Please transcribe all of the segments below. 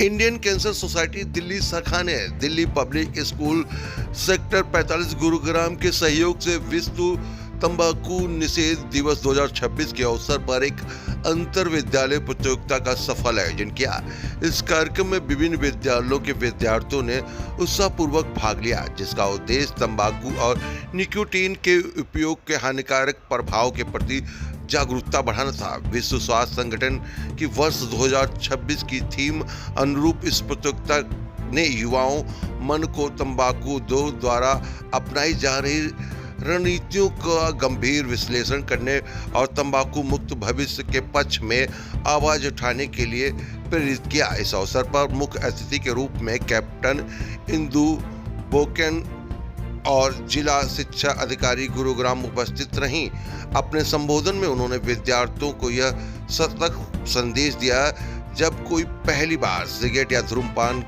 Indian cancer society Delhi शाखा ने Delhi public school sector 45 Gurugram के सहयोग से विश्व तंबाकू निषेध दिवस 2026 के अवसर पर एक अंतर विद्यालय प्रतियोगिता का सफल आयोजन किया। इस कार्यक्रम में विभिन्न विद्यालयों के विद्यार्थियों ने उत्साहपूर्वक भाग लिया, जिसका उद्देश्य तंबाकू और निकोटीन के उपयोग के हानिकारक प्रभाव के प्रति जागरूकता बढ़ाना था। विश्व स्वास्थ्य संगठन की वर्ष 2026 की थीम अनुरूप इस प्रतियोगिता ने युवाओं मन को तंबाकू उद्योग द्वारा अपनाई जा रही रणनीतियों का गंभीर विश्लेषण करने और तंबाकू मुक्त भविष्य के पक्ष में आवाज उठाने के लिए प्रेरित किया। इस अवसर पर मुख्य अतिथि के रूप में कैप्टन इंदु बोकेन और जिला शिक्षा अधिकारी गुरुग्राम उपस्थित रहीं। अपने संबोधन में उन्होंने विद्यार्थियों को यह सतर्क संदेश दिया, जब कोई पहली बार सिगरेट या धूम्रपान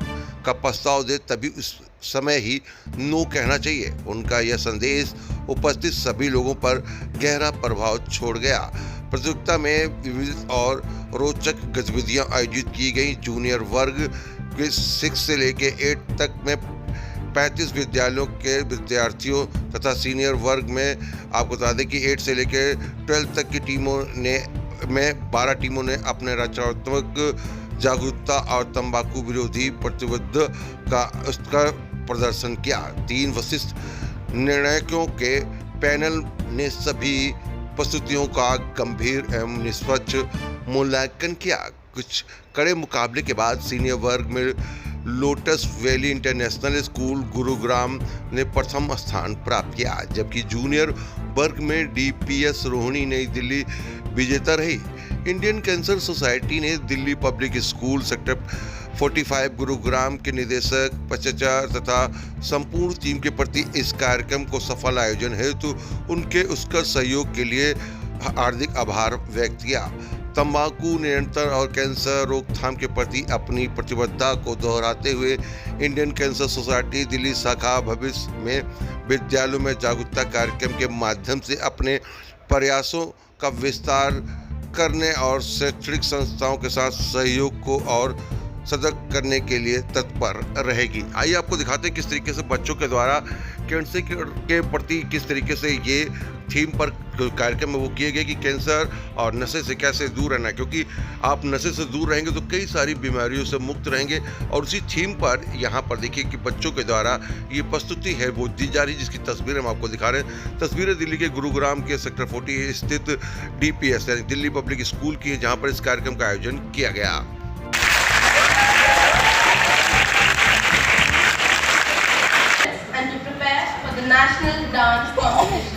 का प्रस्ताव दे तभी उस समय ही नो कहना चाहिए। उनका यह संदेश उपस्थित सभी लोगों पर गहरा प्रभाव छोड़ गया। प्रतियोगिता में विविध और रोचक गतिविधियां आयोजित की गई। जूनियर वर्ग के 6 से लेकर 8 तक में 35 विद्यालयों के विद्यार्थियों तथा सीनियर वर्ग में आपको बता दें कि 8 से लेकर 12 तक की टीमों ने 12 टीमों ने अपने रचनात्मक जागरूकता और तंबाकू विरोधी प्रतिबद्ध का प्रदर्शन किया। 3 वरिष्ठ निर्णायकों के पैनल ने सभी प्रस्तुतियों का गंभीर एवं निष्पक्ष मूल्यांकन किया। कुछ कड़े मुकाबले के बाद सीनियर वर्ग में lotus valley international school Gurugram ने प्रथम स्थान प्राप्त किया, जबकि जूनियर वर्ग में डीपीएस रोहिणी नई दिल्ली विजेता रही। इंडियन कैंसर सोसाइटी ने Delhi public school sector 45 Gurugram के निदेशक पचाचार्य तथा संपूर्ण टीम के प्रति इस कार्यक्रम को सफल आयोजन हेतु उनके उसका सहयोग के लिए हार्दिक आभार व्यक्त किया। तंबाकू नियंत्रण और कैंसर रोकथाम के प्रति अपनी प्रतिबद्धता को दोहराते हुए इंडियन कैंसर सोसाइटी दिल्ली शाखा भविष्य में विद्यालयों में जागरूकता कार्यक्रम के माध्यम से अपने प्रयासों का विस्तार करने और शैक्षणिक संस्थाओं के साथ सहयोग को और सजग करने के लिए तत्पर रहेगी। आइए आपको दिखाते हैं किस तरीके से बच्चों के द्वारा कैंसर के प्रति किस तरीके से ये थीम पर कार्यक्रम में वो किए गए कि कैंसर और नशे से कैसे दूर रहना, क्योंकि आप नशे से दूर रहेंगे तो कई सारी बीमारियों से मुक्त रहेंगे। और उसी थीम पर यहाँ पर देखिए कि बच्चों के द्वारा ये प्रस्तुति है वो दी जा रही, जिसकी तस्वीरें हम आपको दिखा रहे हैं। तस्वीरें दिल्ली के गुरुग्राम के सेक्टर 40 स्थित डीपीएस यानी दिल्ली पब्लिक स्कूल की है, जहाँ पर इस कार्यक्रम का आयोजन किया गया। National dance competition.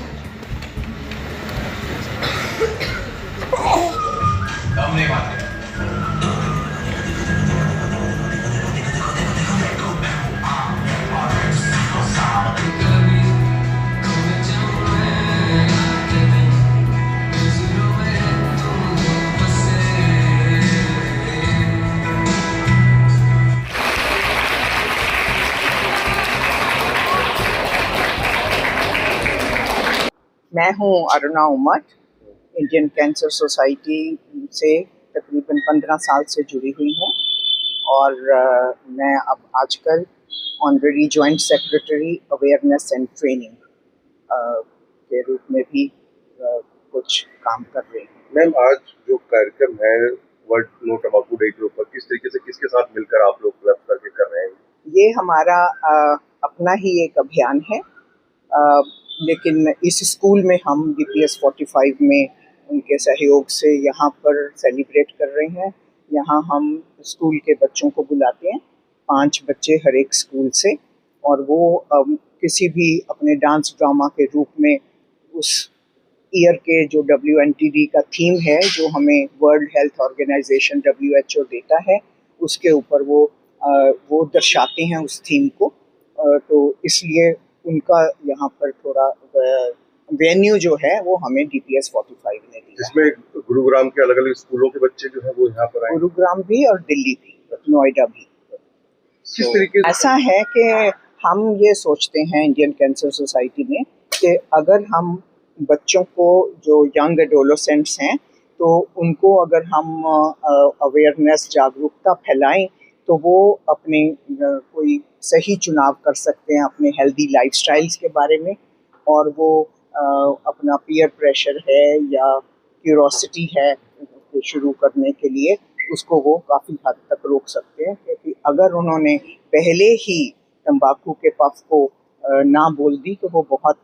मैं हूँ Aruna Umar, Indian cancer society से तकरीबन 15 साल से जुड़ी हुई हूँ और मैं अब आजकल honorary joint secretary awareness and training के रूप में भी कुछ काम कर रही हूँ। मैम, आज जो कार्यक्रम है वर्ल्ड नो टंबाकू डे के ऊपर किस तरीके से किसके साथ मिलकर आप लोग क्लब करके कर रहे हैं? ये हमारा अपना ही एक अभियान है, लेकिन इस स्कूल में हम DPS 45 में उनके सहयोग से यहाँ पर सेलिब्रेट कर रहे हैं। यहाँ हम स्कूल के बच्चों को बुलाते हैं, 5 बच्चे हर एक स्कूल से, और वो किसी भी अपने डांस ड्रामा के रूप में उस ईयर के जो WNTD का थीम है, जो हमें वर्ल्ड हेल्थ ऑर्गेनाइजेशन WHO देता है, उसके ऊपर वो दर्शाते हैं उस थीम को। तो इसलिए उनका यहाँ पर थोड़ा वेन्यू जो है वो हमें DPS 45 ने दिया। इसमें गुरुग्राम के अलग अलग स्कूलों के बच्चे जो है वो यहाँ पर आए, गुरुग्राम भी और दिल्ली भी, नोएडा भी। किस तरीके से ऐसा है कि हम ये सोचते हैं इंडियन कैंसर सोसाइटी में कि अगर हम बच्चों को जो यंग एडोलेसेंट्स हैं तो उनको अगर हम अवेयरनेस जागरूकता फैलाएं तो वो अपने कोई सही चुनाव कर सकते हैं अपने हेल्दी लाइफस्टाइल्स के बारे में, और वो अपना पीयर प्रेशर है या क्यूरोसिटी है शुरू करने के लिए, उसको वो काफ़ी हद तक रोक सकते हैं, क्योंकि अगर उन्होंने पहले ही तंबाकू के पफ को ना बोल दी तो वो बहुत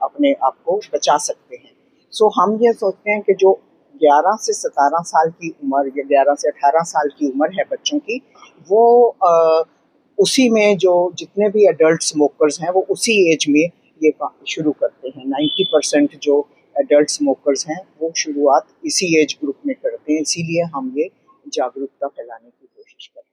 अपने आप को बचा सकते हैं। सो हम ये सोचते हैं कि जो 11 से 17 साल की उम्र या 11 से 18 साल की उम्र है बच्चों की, वो उसी में जो जितने भी एडल्ट स्मोकर्स हैं वो उसी एज में ये शुरू करते हैं। 90% जो एडल्ट स्मोकर्स हैं वो शुरुआत इसी एज ग्रुप में करते हैं, इसीलिए हम ये जागरूकता फैलाने की कोशिश करते हैं।